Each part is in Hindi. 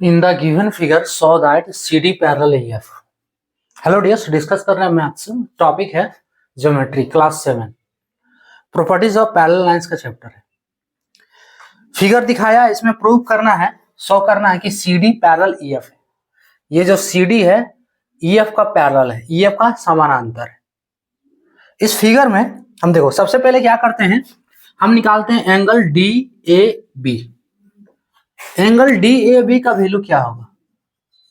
In the given figure, saw that CD parallel AF. Hello dears, discuss कर रहे हैं मैथ्स। टॉपिक है geometry, class 7, properties of parallel lines का चैप्टर है। फिगर दिखाया, इसमें प्रूव करना है, शो करना है कि CD पैरेलल EF है। ये जो CD है EF का पैरेलल है, EF का समानांतर है। इस फिगर में हम देखो, सबसे पहले क्या करते हैं, हम निकालते हैं एंगल DAB। एंगल DAB का वैल्यू क्या होगा?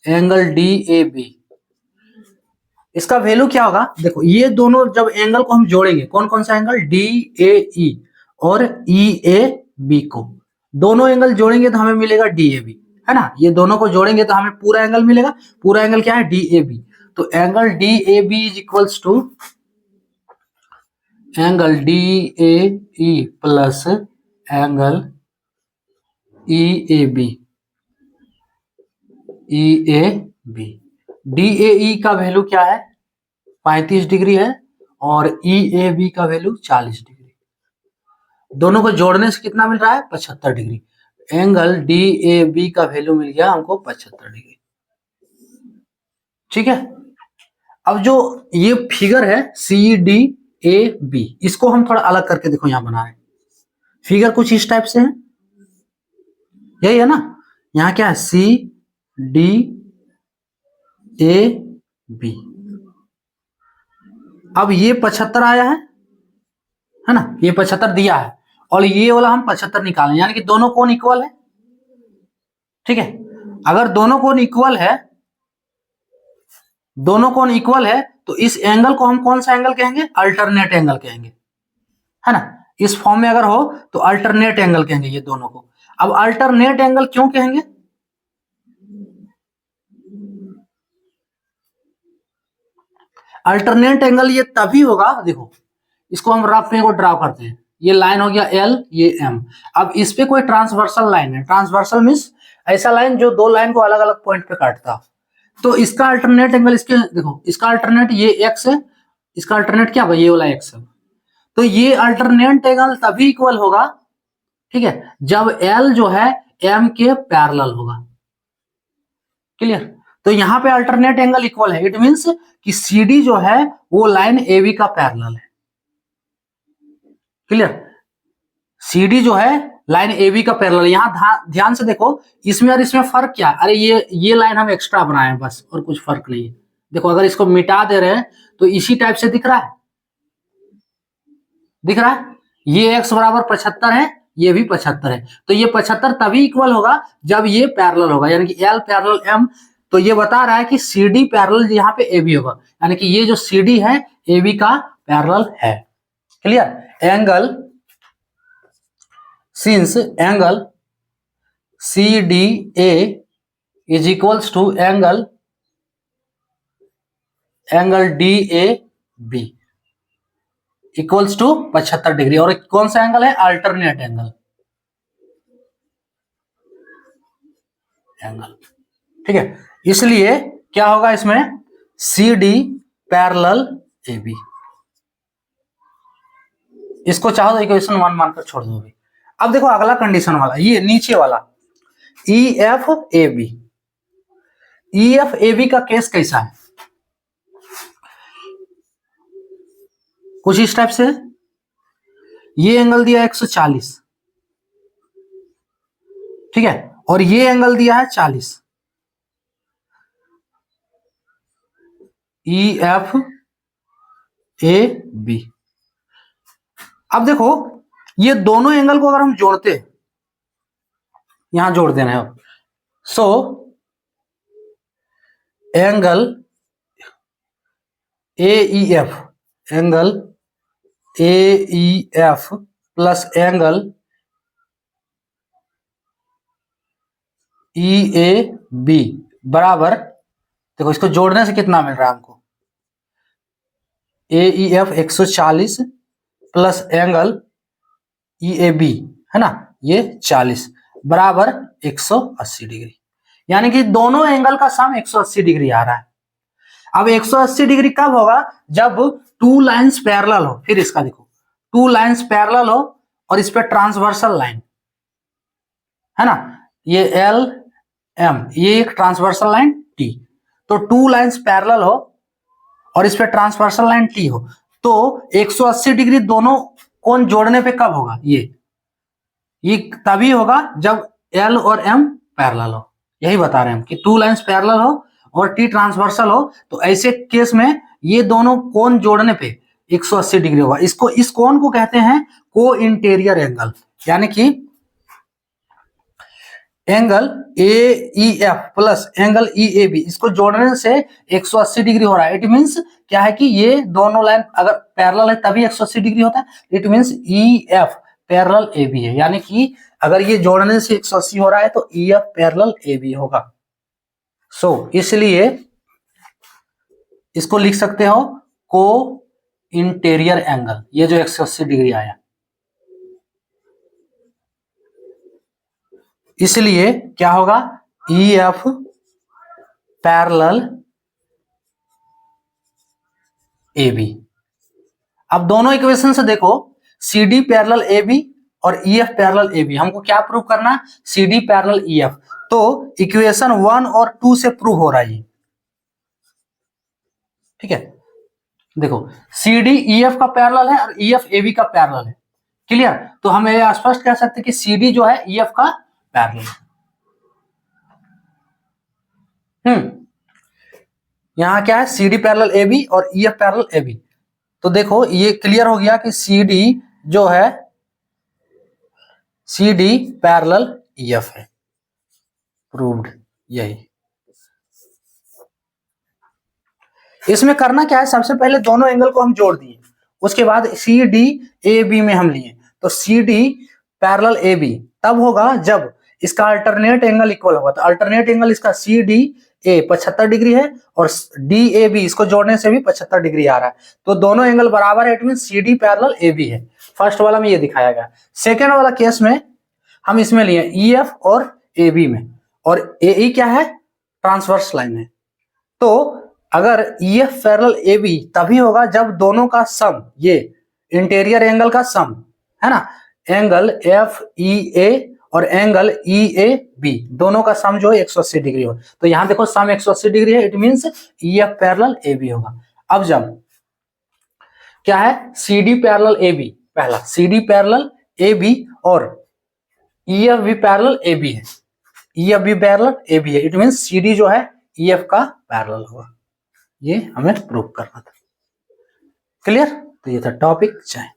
एंगल DAB, इसका वैल्यू क्या होगा? देखो, ये दोनों जब एंगल को हम जोड़ेंगे, कौन कौन सा एंगल? DAE और EAB को दोनों एंगल जोड़ेंगे तो हमें मिलेगा DAB, है ना। ये दोनों को जोड़ेंगे तो हमें पूरा एंगल मिलेगा। पूरा एंगल क्या है? DAB। तो angle DAB is equals to angle DAE plus angle EAB। DAE का वैल्यू क्या है? 35 डिग्री है और EAB का वैल्यू 40 डिग्री। दोनों को जोड़ने से कितना मिल रहा है? 75 डिग्री। एंगल DAB का वैल्यू मिल गया हमको 75 डिग्री। ठीक है। अब जो ये फिगर है CDAB, इसको हम थोड़ा अलग करके देखो, यहां बना रहे हैं। फिगर कुछ इस टाइप से है, यही है ना। यहां क्या है? CDAB। अब ये 75 आया है ना, ये 75 दिया है और ये वाला हम 75 निकालें, यानी कि दोनों कोण इक्वल है। ठीक है। अगर दोनों कोण इक्वल है, दोनों कोण इक्वल है तो इस एंगल को हम कौन सा एंगल कहेंगे? अल्टरनेट एंगल कहेंगे, है ना। इस फॉर्म में अगर हो तो अल्टरनेट एंगल कहेंगे ये दोनों को। अब अल्टरनेट एंगल क्यों कहेंगे? अल्टरनेट एंगल ये तभी होगा, देखो इसको हम रफ में को ड्रा करते हैं। ये लाइन हो गया L, ये M। अब इस पे कोई ट्रांसवर्सल लाइन है। ट्रांसवर्सल मींस ऐसा लाइन जो दो लाइन को अलग अलग पॉइंट पे काटता। तो इसका अल्टरनेट एंगल, इसके देखो, इसका अल्टरनेट ये x है, इसका अल्टरनेट क्या होगा? ये वाला x है। तो ये अल्टरनेट एंगल तभी इक्वल होगा, ठीक है, जब L जो है M के पैरेलल होगा। क्लियर? तो यहां पे अल्टरनेट एंगल इक्वल है, इट मींस कि CD जो है वो लाइन AB का पैरेलल है। क्लियर? CD जो है लाइन AB का पैरेलल। यहां ध्यान से देखो, इसमें और इसमें फर्क क्या? अरे ये लाइन हम एक्स्ट्रा बनाए हैं बस, और कुछ फर्क नहीं है। देखो, अगर इसको मिटा दे रहे हैं तो इसी टाइप से दिख रहा है, दिख रहा है। ये x बराबर 75 है, ये भी 75 है। तो ये 75 तभी इक्वल होगा जब ये पैरेलल होगा, यानी कि L पैरेलल M। तो ये बता रहा है कि CD पैरेलल यहाँ पे AB होगा, यानी कि ये जो CD है AB का पैरेलल है। Clear? Angle, since angle CDA is equals to angle DAB equals to 75 degree. और कौन सा एंगल है? Alternate angle. ठीक है, इसलिए क्या होगा इसमें? CD parallel AB। इसको चाहो तो इक्वेशन 1 मानकर छोड़ दो अभी। अब देखो अगला कंडीशन वाला, ये नीचे वाला EFAB। EFAB का केस कैसा है? कुछ इस टाइप से। ये एंगल दिया 140, ठीक है, और ये एंगल दिया है 40। EFAB। अब देखो, ये दोनों एंगल को अगर हम जोड़ते, यहां जोड़ देना है। So angle AEF, angle AEF plus angle EAB बराबर, देखो इसको जोड़ने से कितना मिल रहा है हमको? AEF 140 प्लस एंगल EAB, है ना, ये 40 बराबर 180 डिग्री। यानी कि दोनों एंगल का सम 180 डिग्री आ रहा है। अब 180 डिग्री कब होगा? जब टू लाइंस पैरेलल हो। फिर इसका देखो, टू लाइंस पैरेलल हो और इस पे ट्रांसवर्सल लाइन, है ना, ये L एम, ये एक ट्रांसवर्सल लाइन टी। तो टू लाइंस पैरेलल हो और इस पे ट्रांसवर्सल लाइन टी हो तो 180 डिग्री दोनों कोण जोड़ने पे कब होगा? ये तभी होगा जब एल और एम पैरेलल हो। यही बता रहे हैं हम कि टू लाइंस पैरेलल हो और टी ट्रांसवर्सल हो तो ऐसे केस में ये दोनों कोण जोड़ने पे 180 डिग्री होगा। इस कोण को कहते हैं को इंटीरियर एंगल, यानी कि angle A E F plus angle E A B, इसको जोड़ने से 180 डिग्री हो रहा है। इट मीन्स क्या है कि ये दोनों लाइन अगर पैरेलल है तभी 180 डिग्री होता है। It means E F parallel A B है, यानी कि अगर ये जोड़ने से 180 हो रहा है तो E F parallel A B होगा। इसलिए इसको लिख सकते हो को इंटीरियर एंगल, ये जो 180 डिग्री आया, इसलिए क्या होगा? E F parallel A B. अब दोनों इक्वेशन से देखो, C D parallel A B और E F parallel A B, हमको क्या प्रूव करना? C D parallel E F. तो इक्वेशन 1 और 2 से प्रूव हो रहा है ये, ठीक है। देखो सी डी ई एफ का पैरेलल है और ई एफ ए बी का पैरेलल है, क्लियर। तो हम ये स्पष्ट कह सकते हैं कि सी डी जो है ई एफ का पैरेलल है। यहां क्या है? C D parallel A B और E F parallel A B. तो देखो ये क्लियर हो गया कि सी डी जो है C D parallel E F है, प्रूव्ड। यही इसमें करना क्या है? सबसे पहले दोनों एंगल को हम जोड़ दिए, उसके बाद सी डी ए बी में हम लिए। तो C D parallel A B तब होगा जब इसका अल्टरनेट एंगल इक्वल होगा। तो अल्टरनेट एंगल इसका सी डी ए 75 डिग्री है और डी ए बी इसको जोड़ने से भी 75 डिग्री आ रहा है, तो दोनों एंगल बराबर है। It mean C D parallel A B है। फर्स्ट वाला में ये दिखाया गया। सेकेंड वाला केस में हम इसमें लिए ई एफ और ए बी में, और ए ई क्या है? ट्रांसवर्स लाइन है। तो अगर E F parallel A B तभी होगा जब दोनों का सम, ये इंटीरियर एंगल का सम है ना, एंगल एफ ई ए और एंगल ई ए बी दोनों का सम जो है 180 डिग्री हो। तो यहां देखो सम 180 डिग्री है, it means E F parallel A B होगा। अब जब क्या है? C D parallel A B, पहला C D parallel A B और ई एफ भी पैरेलल ए बी है, ई एफ भी पैरेलल ए बी है। इट मींस सी डी जो है ई एफ का पैरेलल होगा। ये हमें प्रूव करना था, क्लियर। तो ये था टॉपिक। चाहे